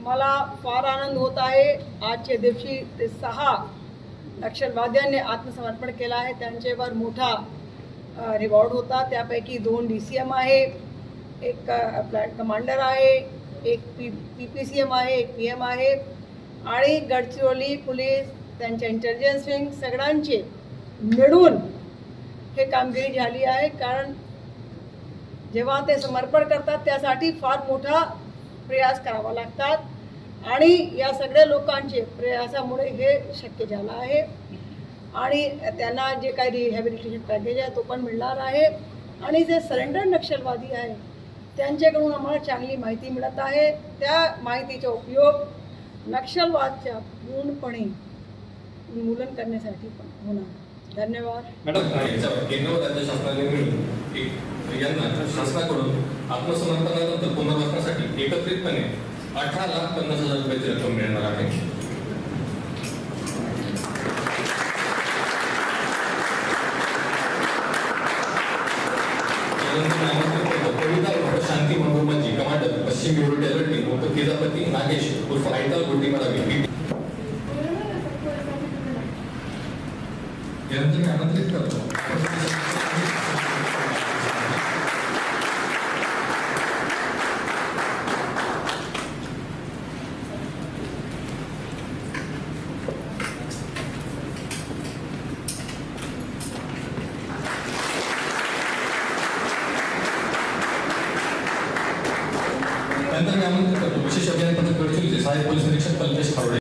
मला फार आनंद होत आहे। आजच्या दिवशी ते 6 नक्षलवाद्यांनी आत्मसमर्पण केलं आहे। त्यांच्यावर मोठा रिवॉर्ड होता। त्यापैकी 2 DCM आहे, एक प्लॅन कमांडर आहे, एक PPCM आहे, एक PM आहे आणि गडचिरोली पोलीस त्यांच्या इंटेलिजन्स विंग सगळ्यांचे मिळून हे कामगिरी झाली आहे। कारण जेव्हा ते समर्पण करतात त्यासाठी फार मोठा प्रयास करावा लागतात आणि या सगळ्या लोकांचे प्रयासामुळे हे शक्य झालं आहे आणि त्यांना जे काही रिहॅबिलिटेशन पॅकेज आहे तो पण मिळणार आहे। आणि जे सरेंडर नक्षलवादी आहे त्यांच्याकडून आम्हाला चांगली माहिती मिळत आहे। त्या माहितीचा उपयोग नक्षलवादच्या पूर्णपणे उन्मूलन करण्यासाठी पण होणार। धन्यवाद। मॅडम, केंद्र व राज्य शासनाने मिळून यांना शासनाकडून आत्मसमर्पणानंतर पुनर्वसनासाठी एकत्रितपणे 18,50,000 रुपयाची रक्कम मिळणार आहे। शांती मनोरमाची कमांडर पश्चिम ब्युरो टेलर उर्फ खिजापती नागेश उर्फ आयताल गोटी मरावी यांचं मी आमंत्रित करतो। नंतर मी आमंत्रित करतो विशेष अभियान पथक गडचिरोलीचे सहाय्यक पोलीस निरीक्षक कल्पेश खारोडे।